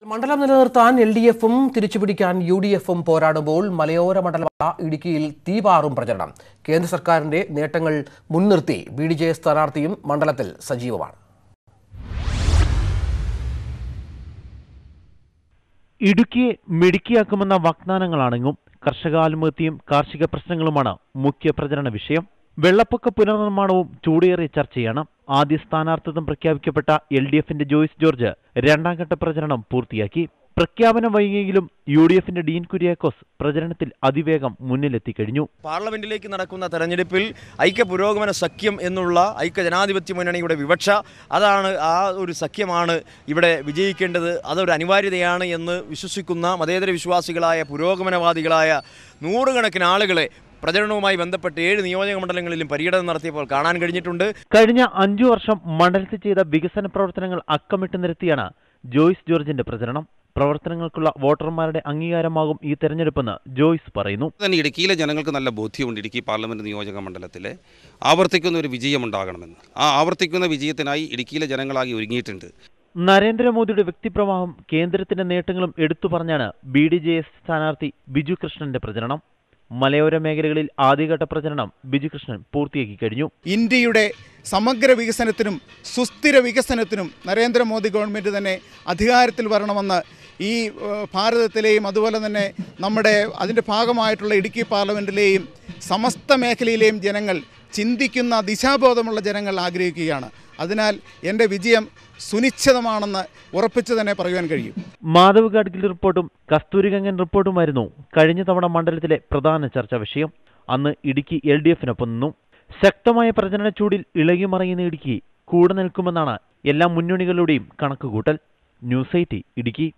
മണ്ഡലം നിലനിർത്താൻ LDF-ഉം തിരിച്ചുപിടിക്കാൻ UDF-ഉം പോരാടുമ്പോൾ മലയോര മണ്ഡലമായ ഇടുക്കിയിൽ തീപാറും പ്രചരണം. കേന്ദ്ര സർക്കാരിന്റെ നേട്ടങ്ങൾ മുൻനിർത്തി BDJ സ്ഥാനാർത്ഥിയും മണ്ഡലത്തിൽ സജീവമാണ്. ഇടുക്കിയെ മിടുക്കിയാക്കുമെന്ന വാഗ്ദാനങ്ങളാണെങ്കിലും കർഷക ആത്മഹത്യയും കാർഷിക പ്രശ്നങ്ങളുമാണ് മുഖ്യ പ്രചരണ വിഷയം. വെള്ളപ്പൊക്ക പുനർനിർമ്മാണവും ചൂടേറിയ ചർച്ചയാണ്. ആദ്യ സ്ഥാനാർത്ഥിത്വം പ്രഖ്യാപിക്കപ്പെട്ട LDF-ന്റെ ജോയ്സ് ജോർജ് രണ്ടാംഘട്ട പ്രചരണം പൂർത്തിയാക്കി. പ്രഖ്യാപനം വൈകിയെങ്കിലും UDF-ന്റെ ഡീൻ കുര്യാക്കോസ് പ്രചരണത്തിൽ അതിവേഗം മുന്നിലെത്തിക്കഴിഞ്ഞു. പാർലമെന്റിലേക്ക് നടക്കുന്ന തെരഞ്ഞെടുപ്പിൽ ഐക്യ പുരോഗമന സഖ്യം എന്നുള്ള ഐക്യ ജനാധിപത്യ മുന്നണിയുടെ വിവക്ഷ, അതാണ് ആ ഒരു സഖ്യമാണ് ഇവിടെ വിജയിക്കേണ്ടത്, അതൊരു അനിവാര്യതയാണ് എന്ന് വിശ്വസിക്കുന്ന മതേതര വിശ്വാസികളായ പുരോഗമനവാദികളായ നൂറുകണക്കിന് ആളുകളെ പ്രചരണവുമായി ബന്ധപ്പെട്ട് 7 നിയോജക മണ്ഡലങ്ങളിലും പര്യടനം നടത്തിയപ്പോൾ കാണാൻ കഴിഞ്ഞിട്ടുണ്ട്. കഴിഞ്ഞ 5 വർഷം മണ്ഡലത്തിൽ ചെയ്ത വികസന പ്രവർത്തനങ്ങൾ അക്കമിട്ട് നിരത്തിയാണ് ജോയ്സ് ജോർജിന്റെ പ്രചരണം. പ്രവർത്തനങ്ങൾക്കുള്ള വോട്ടർമാരുടെ അംഗീകാരമാകും ഈ തെരഞ്ഞെടുപ്പെന്ന് ജോയ്സ് പറയുന്നു. ഇടുക്കിയിലെ ജനങ്ങൾക്ക് നല്ല ബോധ്യമുണ്ട്. ഇടുക്കി പാർലമെന്റ് നിയോജക മണ്ഡലത്തിലെ ആവർത്തിക്കുന്ന ഒരു വിജയമുണ്ടാകണമെന്ന്. ആ ആവർത്തിക്കുന്ന വിജയത്തിനായി ഇടുക്കിയിലെ ജനങ്ങളാകെ ഒരുങ്ങിയിട്ടുണ്ട്. നരേന്ദ്രമോദിയുടെ വ്യക്തിപ്രവാഹം കേന്ദ്രത്തിന്റെ നേട്ടങ്ങളും എടുത്തു പറഞ്ഞാണ് BDJ സ്ഥാനാർത്ഥി ബിജു കൃഷ്ണന്റെ പ്രചരണം. മലയോര മേഖലകളിൽ ആദ്യഘട്ട പ്രചരണം ബിജു കൃഷ്ണൻ പൂർത്തിയാക്കി കഴിഞ്ഞു. ഇന്ത്യയുടെ സമഗ്ര വികസനത്തിനും സുസ്ഥിര വികസനത്തിനും നരേന്ദ്രമോദി ഗവൺമെൻറ് തന്നെ അധികാരത്തിൽ വരണമെന്ന് ഈ ഭാരതത്തിലെയും അതുപോലെ തന്നെ അതിൻ്റെ ഭാഗമായിട്ടുള്ള ഇടുക്കി പാർലമെൻറ്റിലെയും സമസ്ത മേഖലയിലെയും ജനങ്ങൾ ചിന്തിക്കുന്ന ദിശാബോധമുള്ള ജനങ്ങൾ ആഗ്രഹിക്കുകയാണ്. അതിനാൽ എൻ്റെ വിജയം സുനിശ്ചിതമാണെന്ന് ഉറപ്പിച്ചു തന്നെ പറയുവാൻ കഴിയും. മാധവ് ഗാഡ്ഗിൽ റിപ്പോർട്ടും കസ്തൂരിരംഗൻ റിപ്പോർട്ടുമായിരുന്നു കഴിഞ്ഞ തവണ മണ്ഡലത്തിലെ പ്രധാന ചർച്ചാ വിഷയം. അന്ന് ഇടുക്കി LDF-നൊപ്പം നിന്നു. ശക്തമായ പ്രചരണ ചൂടിൽ ഇളകിമറിയുന്ന ഇടുക്കി കൂടെ നിൽക്കുമെന്നാണ് എല്ലാ മുന്നണികളുടെയും കണക്കുകൂട്ടൽ. ന്യൂസ് 8 ഇടുക്കി.